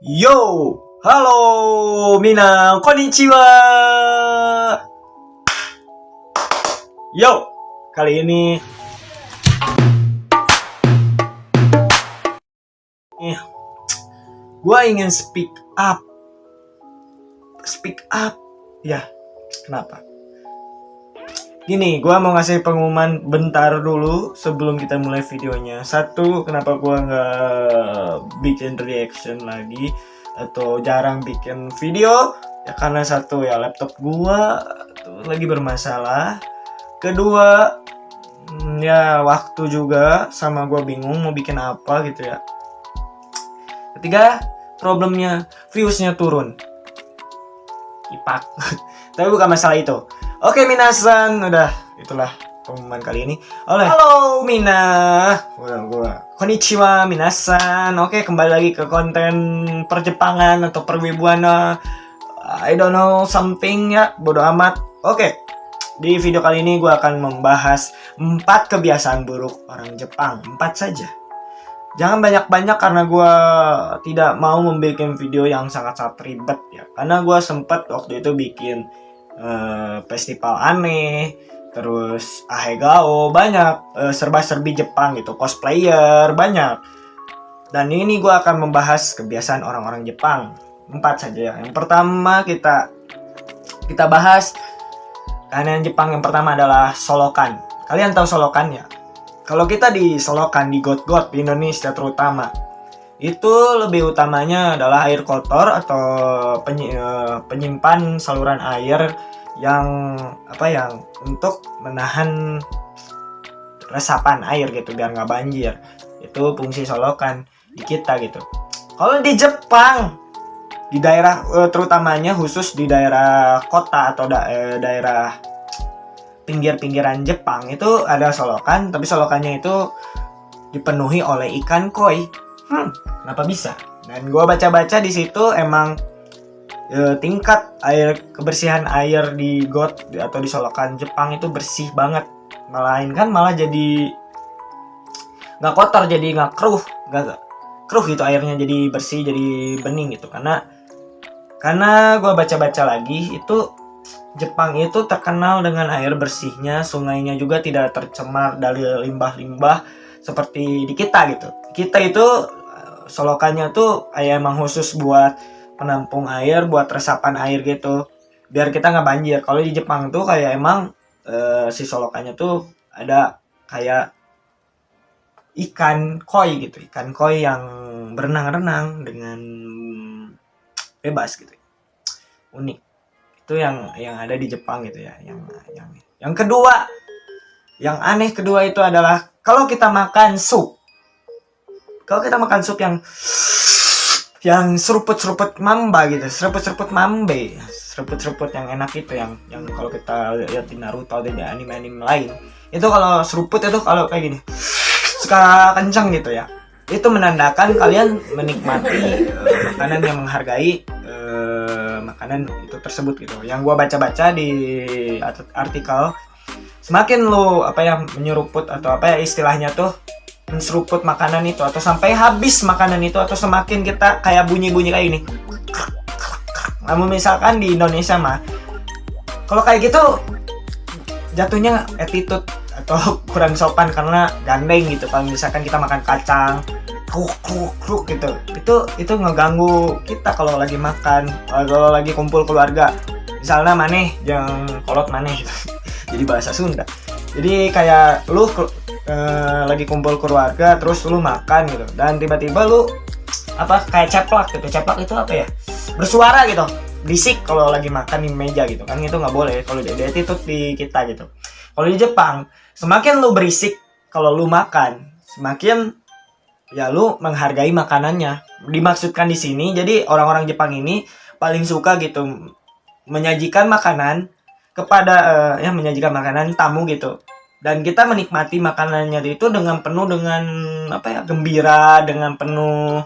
Yo, halo, Minang, konnichiwa. Yo, kali ini gue ingin speak up. Ya, kenapa? Gini, gue mau ngasih pengumuman bentar dulu sebelum kita mulai videonya. Satu, kenapa gue nggak bikin reaction lagi atau jarang bikin video? Ya karena satu, ya laptop gue lagi bermasalah. Kedua, ya waktu juga, sama gue bingung mau bikin apa gitu ya. Ketiga, problemnya viewsnya turun. Ipak. Tapi bukan masalah itu. Oke minasan, udah itulah pengumuman kali ini. Halo Mina, gua konnichiwa minasan. Oke, kembali lagi ke konten perjepangan atau perwibuan. I don't know something ya, bodo amat. Oke, di video kali ini gua akan membahas 4 kebiasaan buruk orang Jepang. 4 saja. Jangan banyak-banyak karena gue tidak mau membuat video yang sangat-sangat ribet ya. Karena gue sempat waktu itu bikin festival aneh, terus ahegao, banyak serba-serbi Jepang gitu, cosplayer, banyak. Dan ini gue akan membahas kebiasaan orang-orang Jepang. 4 saja ya. Yang pertama kita bahas kalian Jepang. Yang pertama adalah solokan. Kalian tahu solokan ya? Kalau kita di solokan, di got-got di Indonesia terutama, itu lebih utamanya adalah air kotor atau penyimpan saluran air yang untuk menahan resapan air gitu biar nggak banjir. Itu fungsi solokan di kita gitu. Kalau di Jepang, di daerah terutamanya khusus di daerah kota atau daerah pinggir-pinggiran Jepang itu ada solokan, tapi solokannya itu dipenuhi oleh ikan koi. Kenapa bisa? Dan gue baca-baca di situ emang tingkat kebersihan air di got atau di solokan Jepang itu bersih banget. Malah jadi nggak kotor, jadi nggak keruh gitu airnya, jadi bersih, jadi bening gitu. Karena gue baca-baca lagi itu Jepang itu terkenal dengan air bersihnya, sungainya juga tidak tercemar dari limbah-limbah seperti di kita gitu. Kita itu solokannya tuh emang khusus buat penampung air, buat resapan air gitu, biar kita nggak banjir. Kalau di Jepang tuh kayak emang si solokannya tuh ada kayak ikan koi gitu, ikan koi yang berenang-renang dengan bebas gitu, unik. Itu yang ada di Jepang gitu ya. Yang kedua, yang aneh kedua itu adalah kalau kita makan sup. Kalau kita makan sup yang seruput mamba gitu, seruput mambe, seruput yang enak itu, yang kalau kita lihat di Naruto atau di anime lain, itu kalau seruput itu kalau kayak gini suka kencang gitu ya. Itu menandakan kalian menikmati makanan yang menghargai makanan itu tersebut gitu. Yang gua baca-baca di artikel, semakin lu menyeruput atau istilahnya tuh menseruput makanan itu atau sampai habis makanan itu, atau semakin kita kayak bunyi-bunyi kayak gini. Namun misalkan di Indonesia mah kalau kayak gitu jatuhnya attitude atau kurang sopan karena gandeng gitu. Kalau misalkan kita makan kacang kruk gitu, itu ngeganggu kita kalau lagi makan, kalau lagi kumpul keluarga. Misalnya maneh yang kolot maneh gitu. Jadi bahasa Sunda. Jadi kayak lu lagi kumpul keluarga terus lu makan gitu, dan tiba-tiba lu kayak ceplak gitu. Ceplak itu apa ya? Bersuara gitu, berisik kalau lagi makan di meja gitu kan. Itu nggak boleh kalau di attitude di kita gitu. Kalau di Jepang, semakin lu berisik kalau lu makan, semakin ya lu menghargai makanannya. Dimaksudkan di sini, jadi orang-orang Jepang ini paling suka gitu menyajikan makanan kepada menyajikan makanan tamu gitu. Dan kita menikmati makanannya itu dengan penuh dengan gembira, dengan penuh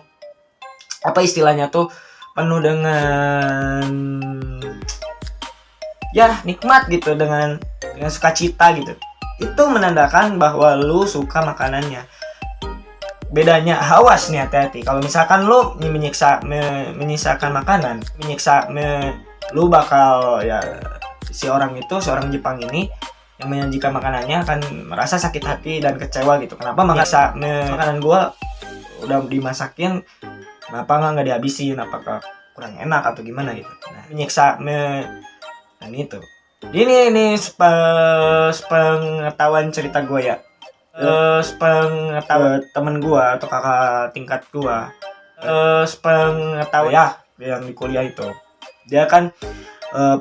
istilahnya tuh penuh dengan nikmat gitu, dengan sukacita gitu. Itu menandakan bahwa lu suka makanannya. bedanya awas nih, hati-hati. Kalau misalkan lu menyisakan makanan, lu bakal ya, si orang Jepang ini yang menyajikan makanannya akan merasa sakit hati dan kecewa gitu. Kenapa makanan gua udah dimasakin, kenapa nggak dihabisin, apakah kurang enak atau gimana gitu. Nah, dan itu ini sepengetahuan cerita gue ya, sepengetahuan temen gue atau kakak tingkat gue, sepengetahuan ya yang di kuliah itu, dia kan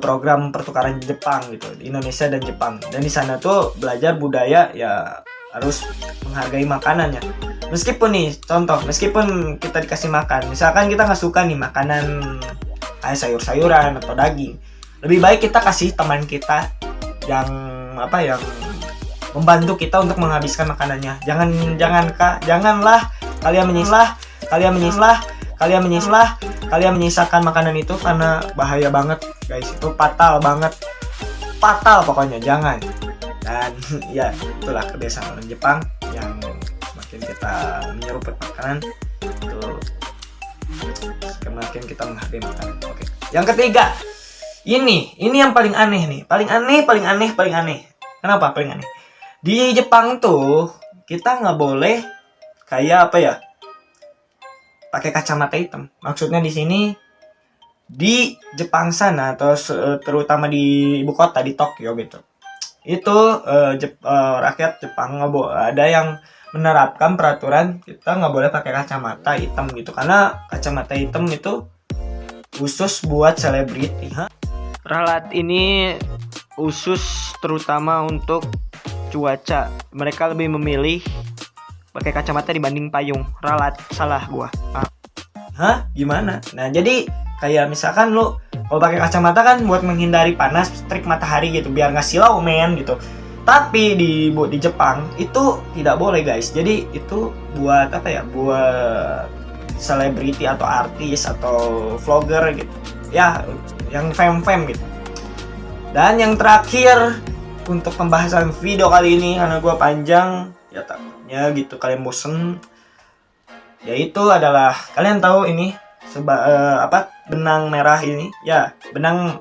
program pertukaran Jepang gitu, di Indonesia dan Jepang, dan di sana tuh belajar budaya ya, harus menghargai makanannya. Meskipun kita dikasih makan, misalkan kita nggak suka nih makanan kayak sayur-sayuran atau daging, lebih baik kita kasih teman kita yang membantu kita untuk menghabiskan makanannya. Janganlah kalian menyisakan makanan itu, karena bahaya banget guys, itu fatal pokoknya, jangan. Dan ya itulah kebiasaan orang Jepang yang semakin kita menyeruput makanan itu semakin kita menghargai makanan. Oke. Yang ketiga, ini yang paling aneh nih, paling aneh. Kenapa paling aneh? Di Jepang tuh kita nggak boleh kayak pakai kacamata hitam. Maksudnya di sini, di Jepang sana atau terutama di ibu kota, di Tokyo gitu, itu rakyat Jepang ada yang menerapkan peraturan kita nggak boleh pakai kacamata hitam gitu, karena kacamata hitam itu khusus buat selebriti. Ralat ini khusus terutama untuk cuaca. Mereka lebih memilih pakai kacamata dibanding payung. Ralat, salah gua. Gimana? Nah, jadi kayak misalkan lu kalau pakai kacamata kan buat menghindari panas terik matahari gitu, biar nggak silau men gitu. Tapi di Jepang itu tidak boleh guys. Jadi itu buat buat selebriti atau artis atau vlogger gitu. Ya, yang fame gitu. Dan yang terakhir untuk pembahasan video kali ini, karena gue panjang ya takutnya gitu kalian bosen, yaitu adalah kalian tahu ini benang merah ini ya, benang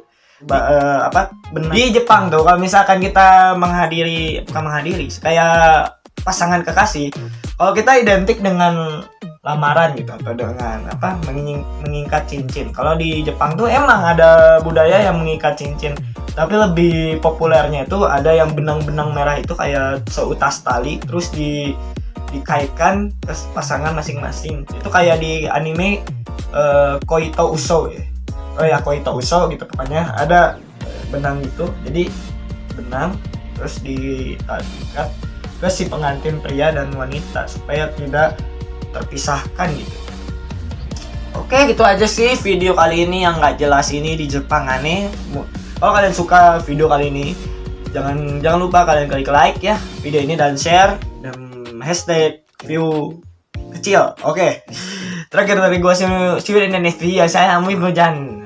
di Jepang tuh kalau misalkan kita bukan menghadiri kayak pasangan kekasih, kalau kita identik dengan lamaran gitu atau dengan mengikat cincin. Kalau di Jepang tuh emang ada budaya yang mengikat cincin, tapi lebih populernya itu ada yang benang-benang merah itu kayak seutas tali terus dikaitkan ke pasangan masing-masing. Itu kayak di anime Koito Uso ya. Koito Uso gitu, pokoknya ada benang gitu. Jadi benang terus diikat ke si pengantin pria dan wanita supaya tidak terpisahkan gitu. Oke, gitu aja sih video kali ini yang nggak jelas ini di Jepang aneh. Kalau kalian suka video kali ini, jangan lupa kalian klik like ya video ini dan share dan hashtag view kecil. Oke. Terakhir dari gua, see you in the next video. Saya Amui Bojan.